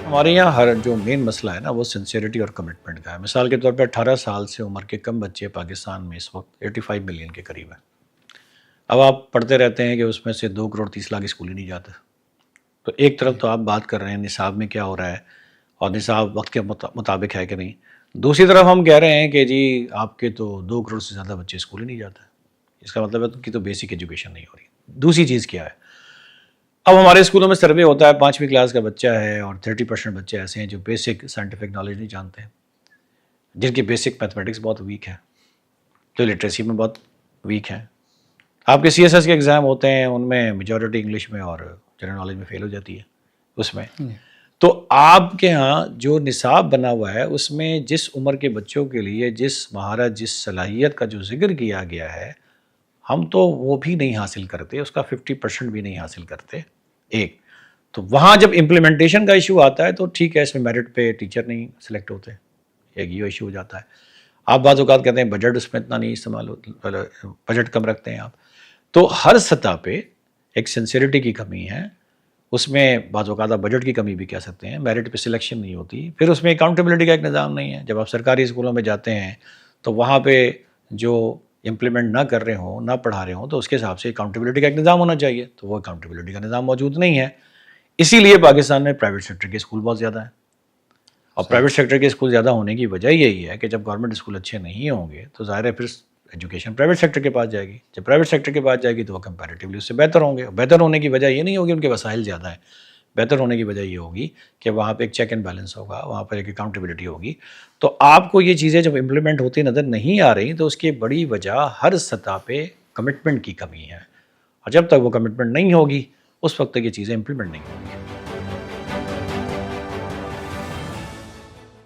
ہمارے یہاں ہر جو مین مسئلہ ہے نا وہ سنسیئرٹی اور کمٹمنٹ کا ہے. مثال کے طور پہ 18 سال سے عمر کے کم بچے پاکستان میں اس وقت 85 ملین کے قریب ہیں. اب آپ پڑھتے رہتے ہیں کہ اس میں سے 2 کروڑ 30 لاکھ اسکول ہی نہیں جاتے. تو ایک طرف تو آپ بات کر رہے ہیں نصاب میں کیا ہو رہا ہے اور نصاب وقت کے مطابق ہے کہ نہیں. دوسری طرف ہم کہہ رہے ہیں کہ جی آپ کے تو 2 کروڑ سے زیادہ بچے اسکول ہی نہیں جاتے. اس کا مطلب ہے ان کی تو بیسک ایجوکیشن نہیں ہو رہی. دوسری چیز کیا ہے، اب ہمارے اسکولوں میں سروے ہوتا ہے 5ویں کلاس کا بچہ ہے اور 30% بچے ایسے ہیں جو بیسک سائنٹیفک نالج نہیں جانتے، جن کی بیسک میتھمیٹکس بہت ویک ہے، جو لٹریسی میں بہت ویک ہیں. آپ کے CSS کے ایگزام ہوتے ہیں، ان میں میجورٹی انگلش میں اور جنرل نالج میں فیل ہو جاتی ہے اس میں. تو آپ کے ہاں جو نصاب بنا ہوا ہے اس میں جس عمر کے بچوں کے لیے جس مہارت جس صلاحیت کا جو ذکر کیا گیا ہے ہم تو وہ بھی نہیں حاصل کرتے، اس کا 50% بھی نہیں حاصل کرتے. ایک تو وہاں جب امپلیمنٹیشن کا ایشو آتا ہے تو ٹھیک ہے، اس میں میرٹ پہ ٹیچر نہیں سلیکٹ ہوتے، ایک یہ ایشو ہو جاتا ہے. آپ بعض اوقات کہتے ہیں بجٹ اس میں اتنا نہیں استعمال ہوتا، بجٹ کم رکھتے ہیں آپ. تو ہر سطح پہ ایک سنسیئرٹی کی کمی ہے. اس میں بعض اوقات آپ بجٹ کی کمی بھی کہہ سکتے ہیں، میرٹ پہ سلیکشن نہیں ہوتی. پھر اس میں اکاؤنٹیبلٹی کا ایک نظام نہیں ہے. جب آپ سرکاری اسکولوں میں جاتے ہیں تو وہاں پہ جو امپلیمنٹ نہ کر رہے ہوں نہ پڑھا رہے ہوں تو اس کے حساب سے اکاؤنٹیبلٹی کا ایک نظام ہونا چاہیے، تو وہ اکاؤنٹیبلٹی کا نظام موجود نہیں ہے. اسی لیے پاکستان میں پرائیویٹ سیکٹر کے اسکول بہت زیادہ ہیں. اور پرائیویٹ سیکٹر کے اسکول زیادہ ہونے کی وجہ یہی ہے کہ جب گورنمنٹ اسکول اچھے نہیں ہوں گے تو ظاہر ہے پھر ایجوکیشن پرائیویٹ سیکٹر کے پاس جائے گی. جب پرائیویٹ سیکٹر کے پاس جائے گی تو وہ کمپیریٹیولی اس سے بہتر ہوں گے. بہتر ہونے کی وجہ یہ نہیں ہوگی ان کے وسائل زیادہ ہیں، بہتر ہونے کی وجہ یہ ہوگی کہ وہاں پہ ایک چیک اینڈ بیلنس ہوگا، وہاں پر ایک اکاؤنٹیبلٹی ہوگی. تو آپ کو یہ چیزیں جب امپلیمنٹ ہوتی نظر نہیں آ رہی تو اس کی بڑی وجہ ہر سطح پہ کمٹمنٹ کی کمی ہے. اور جب تک وہ کمٹمنٹ نہیں ہوگی اس وقت تک یہ چیزیں امپلیمنٹ نہیں ہوں گی.